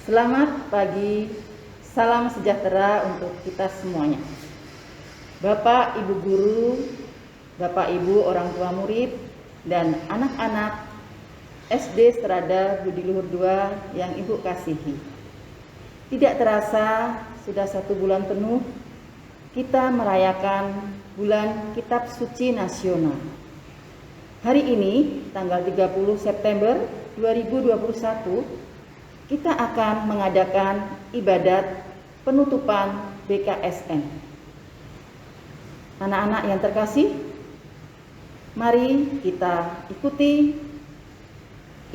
Selamat pagi, salam sejahtera untuk kita semuanya. Bapak, Ibu guru, Bapak, Ibu orang tua murid, dan anak-anak SD Strada Budi Luhur II yang Ibu kasihi. Tidak terasa sudah 1 bulan penuh kita merayakan bulan Kitab Suci Nasional. Hari ini, tanggal 30 September 2021, kita akan mengadakan ibadat penutupan BKSN. Anak-anak yang terkasih, mari kita ikuti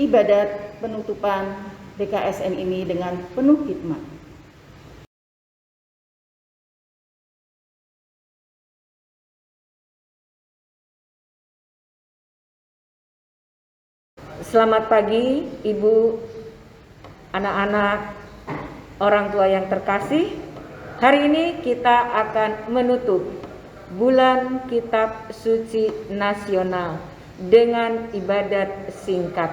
ibadat penutupan BKSN ini dengan penuh hikmat. Selamat pagi, Ibu, anak-anak, orang tua yang terkasih. Hari ini kita akan menutup bulan Kitab Suci Nasional dengan ibadat singkat.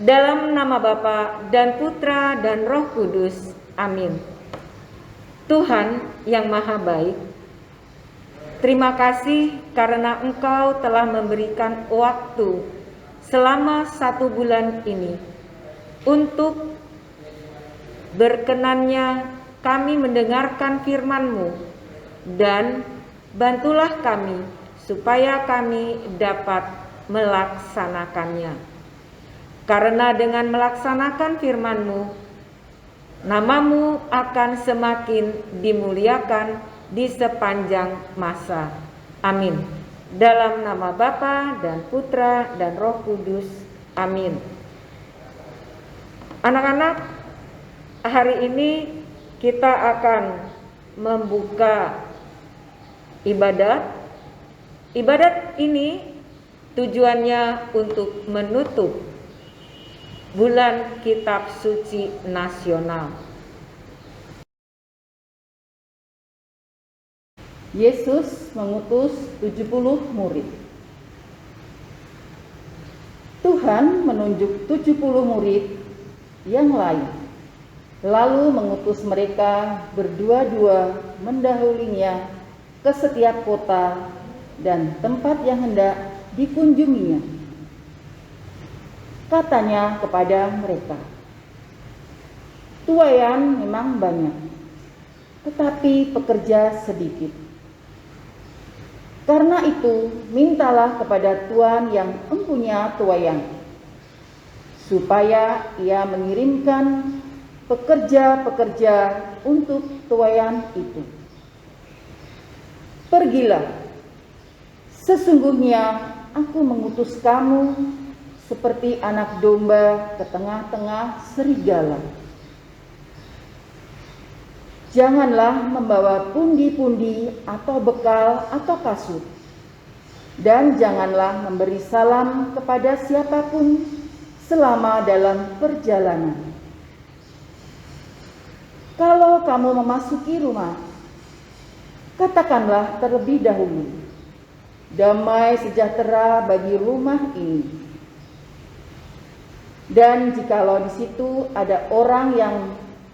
Dalam nama Bapa dan Putra dan Roh Kudus, amin. Tuhan yang Maha Baik, terima kasih karena Engkau telah memberikan waktu selama 1 bulan ini untuk berkenannya kami mendengarkan firman-Mu, dan bantulah kami supaya kami dapat melaksanakannya. Karena dengan melaksanakan firman-Mu, nama-Mu akan semakin dimuliakan di sepanjang masa. Amin. Dalam nama Bapa dan Putra dan Roh Kudus. Amin. Anak-anak, hari ini kita akan membuka ibadat. Ibadat ini tujuannya untuk menutup bulan Kitab Suci Nasional. Yesus mengutus 70 murid. Tuhan menunjuk 70 murid yang lain, lalu mengutus mereka berdua-dua mendahulinya ke setiap kota dan tempat yang hendak dikunjunginya. Katanya kepada mereka, "Tuaian memang banyak, tetapi pekerja sedikit. Karena itu, mintalah kepada Tuhan yang mempunyai tuaian, supaya Ia mengirimkan pekerja-pekerja untuk tuaian itu. Pergilah, sesungguhnya Aku mengutus kamu seperti anak domba ke tengah-tengah serigala. Janganlah membawa pundi-pundi atau bekal atau kasut, dan janganlah memberi salam kepada siapapun selama dalam perjalanan. Kalau kamu memasuki rumah, katakanlah terlebih dahulu, 'Damai sejahtera bagi rumah ini.' Dan jikalau di situ ada orang yang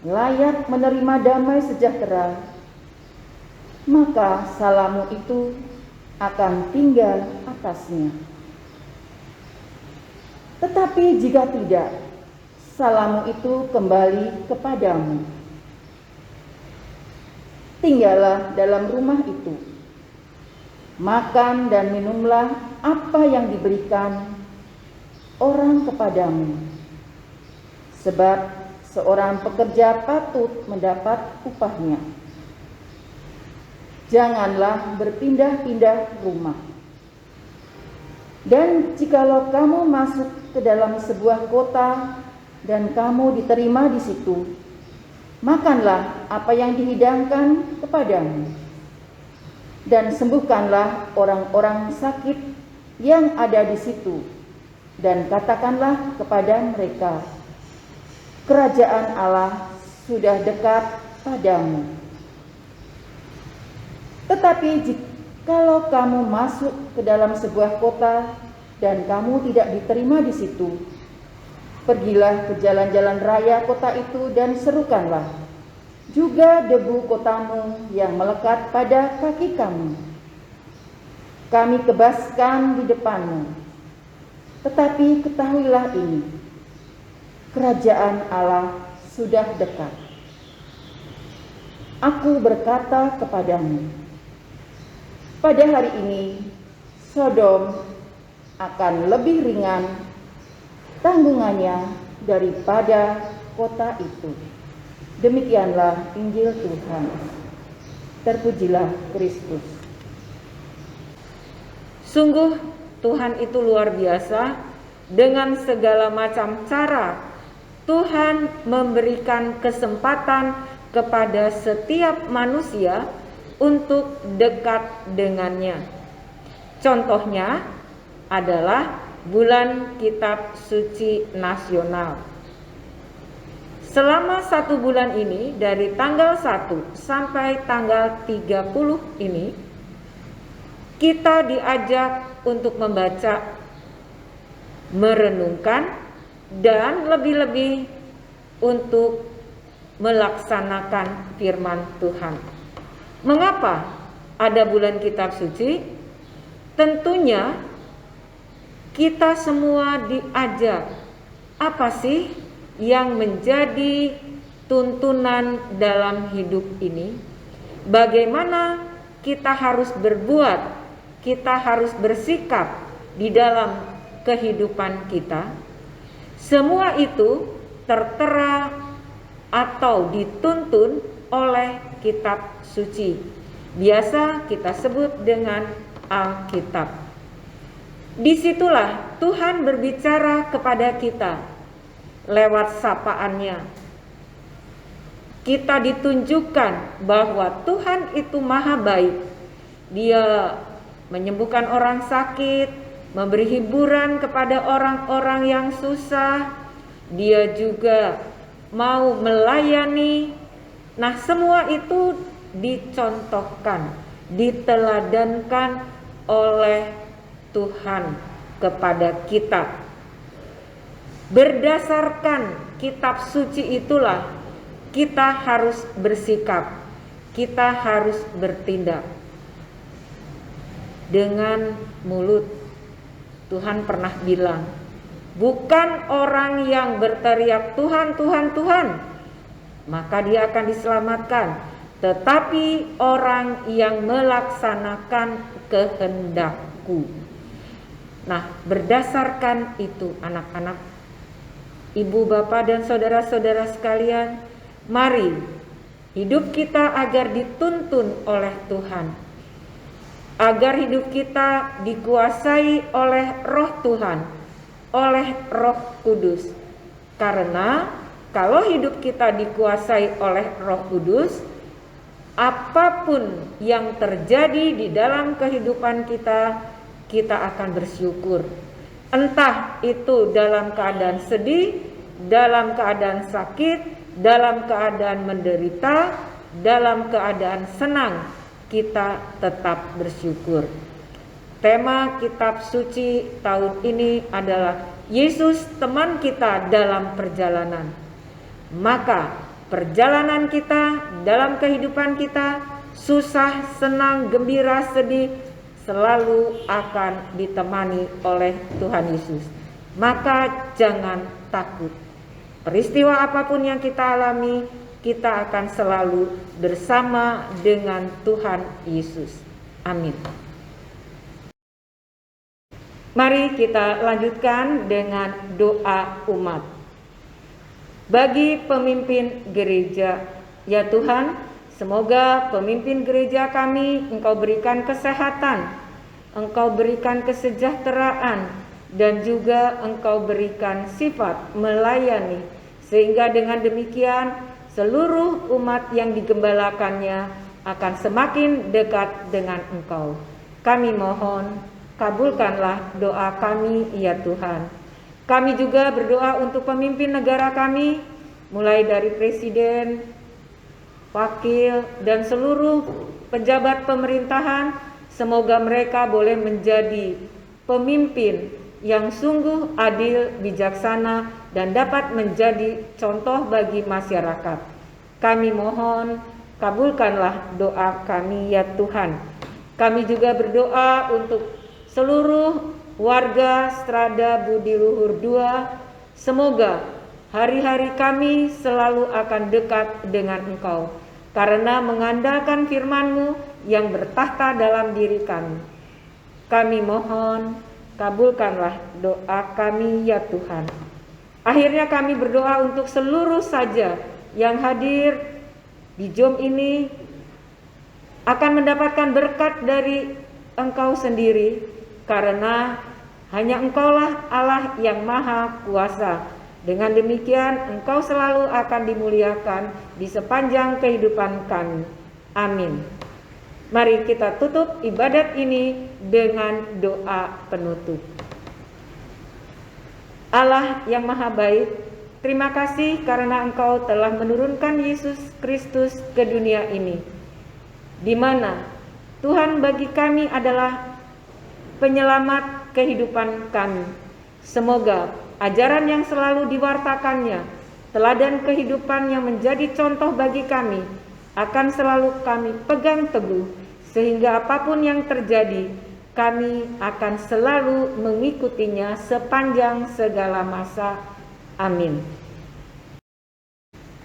layak menerima damai sejahtera, maka salammu itu akan tinggal atasnya. Tetapi jika tidak, salammu itu kembali kepadamu. Tinggallah dalam rumah itu, makan dan minumlah apa yang diberikan orang kepadamu, sebab seorang pekerja patut mendapat upahnya. Janganlah berpindah-pindah rumah. Dan jikalau kamu masuk ke dalam sebuah kota dan kamu diterima di situ, makanlah apa yang dihidangkan kepadamu, dan sembuhkanlah orang-orang sakit yang ada di situ, dan katakanlah kepada mereka, kerajaan Allah sudah dekat padamu. Tetapi jikalau kamu masuk ke dalam sebuah kota dan kamu tidak diterima di situ, Pergilah ke jalan-jalan raya kota itu dan serukanlah juga debu kotamu yang melekat pada kaki kamu. Kami kebaskan di depanmu, tetapi ketahuilah ini, kerajaan Allah sudah dekat. Aku berkata kepadamu, pada hari ini Sodom akan lebih ringan tanggungannya daripada kota itu. Demikianlah Injil Tuhan. Terpujilah Kristus. Sungguh Tuhan itu luar biasa. Dengan segala macam cara Tuhan memberikan kesempatan kepada setiap manusia untuk dekat dengannya. Contohnya adalah bulan Kitab Suci Nasional. Selama 1 bulan ini, dari tanggal 1 sampai tanggal 30 ini, kita diajak untuk membaca, merenungkan, dan lebih-lebih untuk melaksanakan firman Tuhan. Mengapa ada bulan Kitab Suci? Tentunya kita semua diajak, apa sih yang menjadi tuntunan dalam hidup ini? Bagaimana kita harus berbuat, kita harus bersikap di dalam kehidupan kita? Semua itu tertera atau dituntun oleh kitab suci. Biasa kita sebut dengan Alkitab. Disitulah Tuhan berbicara kepada kita lewat sapaannya. Kita ditunjukkan bahwa Tuhan itu maha baik. Dia menyembuhkan orang sakit, memberi hiburan kepada orang-orang yang susah. Dia juga mau melayani. Nah, semua itu dicontohkan, diteladankan oleh Tuhan kepada kita. Berdasarkan kitab suci itulah kita harus bersikap, kita harus bertindak. Dengan mulut Tuhan pernah bilang, bukan orang yang berteriak Tuhan, Tuhan, Tuhan, maka dia akan diselamatkan, tetapi orang yang melaksanakan kehendakku. Nah, berdasarkan itu anak-anak, ibu, bapak, dan saudara-saudara sekalian, mari hidup kita agar dituntun oleh Tuhan, agar hidup kita dikuasai oleh Roh Tuhan, oleh Roh Kudus. Karena kalau hidup kita dikuasai oleh Roh Kudus, apapun yang terjadi di dalam kehidupan kita, kita akan bersyukur. Entah itu dalam keadaan sedih, dalam keadaan sakit, dalam keadaan menderita, dalam keadaan senang, kita tetap bersyukur. Tema kitab suci tahun ini adalah Yesus teman kita dalam perjalanan. Maka perjalanan kita dalam kehidupan kita, susah, senang, gembira, sedih, selalu akan ditemani oleh Tuhan Yesus. Maka jangan takut. Peristiwa apapun yang kita alami, kita akan selalu bersama dengan Tuhan Yesus. Amin. Mari kita lanjutkan dengan doa umat. Bagi pemimpin gereja, ya Tuhan, semoga pemimpin gereja kami Engkau berikan kesehatan, Engkau berikan kesejahteraan, dan juga Engkau berikan sifat melayani, sehingga dengan demikian seluruh umat yang digembalakannya akan semakin dekat dengan Engkau. Kami mohon, kabulkanlah doa kami, ya Tuhan. Kami juga berdoa untuk pemimpin negara kami, mulai dari presiden, wakil, dan seluruh pejabat pemerintahan. Semoga mereka boleh menjadi pemimpin yang sungguh adil, bijaksana, dan dapat menjadi contoh bagi masyarakat. Kami mohon, kabulkanlah doa kami ya Tuhan. Kami juga berdoa untuk seluruh warga Strada Budi Luhur II. Semoga hari-hari kami selalu akan dekat dengan Engkau, karena mengandalkan firman-Mu yang bertahta dalam diri kami. Kami mohon, kabulkanlah doa kami ya Tuhan. Akhirnya kami berdoa untuk seluruh saja yang hadir di JOM ini akan mendapatkan berkat dari Engkau sendiri, karena hanya Engkaulah Allah yang Maha Kuasa. Dengan demikian Engkau selalu akan dimuliakan di sepanjang kehidupan kami. Amin. Mari kita tutup ibadat ini dengan doa penutup. Allah yang Maha Baik, terima kasih karena Engkau telah menurunkan Yesus Kristus ke dunia ini, di mana Tuhan bagi kami adalah penyelamat kehidupan kami. Semoga ajaran yang selalu diwartakannya, teladan kehidupan yang menjadi contoh bagi kami, akan selalu kami pegang teguh, sehingga apapun yang terjadi, kami akan selalu mengikutinya sepanjang segala masa. Amin.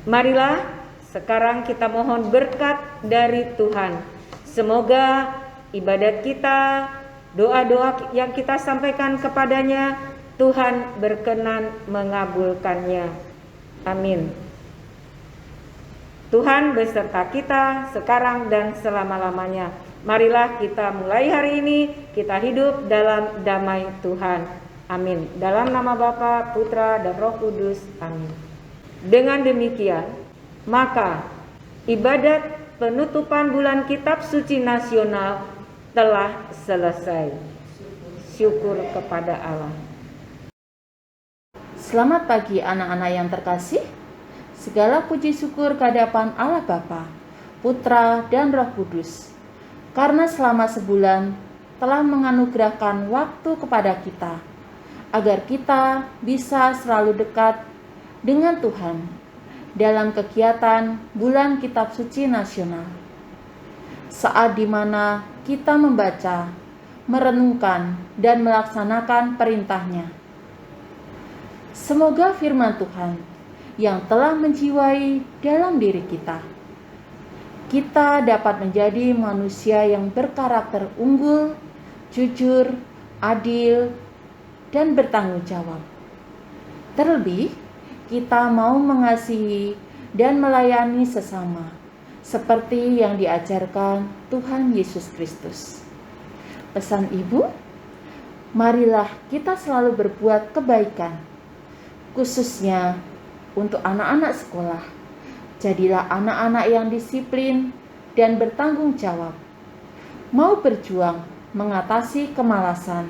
Marilah sekarang kita mohon berkat dari Tuhan. Semoga ibadat kita, doa-doa yang kita sampaikan kepadanya, Tuhan berkenan mengabulkannya. Amin. Tuhan beserta kita sekarang dan selama-lamanya. Marilah kita mulai hari ini, kita hidup dalam damai Tuhan. Amin. Dalam nama Bapa, Putra, dan Roh Kudus. Amin. Dengan demikian, maka ibadat penutupan bulan Kitab Suci Nasional telah selesai. Syukur kepada Allah. Selamat pagi anak-anak yang terkasih. Segala puji syukur kehadapan Allah Bapa, Putra, dan Roh Kudus, karena selama sebulan telah menganugerahkan waktu kepada kita, agar kita bisa selalu dekat dengan Tuhan dalam kegiatan bulan Kitab Suci Nasional. Saat dimana kita membaca, merenungkan, dan melaksanakan perintahnya. Semoga firman Tuhan yang telah menjiwai dalam diri kita dapat menjadi manusia yang berkarakter unggul, jujur, adil, dan bertanggung jawab. Terlebih, kita mau mengasihi dan melayani sesama, seperti yang diajarkan Tuhan Yesus Kristus. Pesan Ibu, marilah kita selalu berbuat kebaikan, khususnya untuk anak-anak sekolah. Jadilah anak-anak yang disiplin dan bertanggung jawab, mau berjuang mengatasi kemalasan,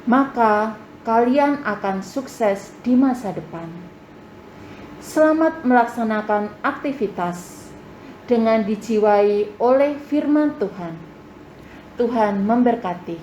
maka kalian akan sukses di masa depan. Selamat melaksanakan aktivitas dengan dijiwai oleh firman Tuhan. Tuhan memberkati.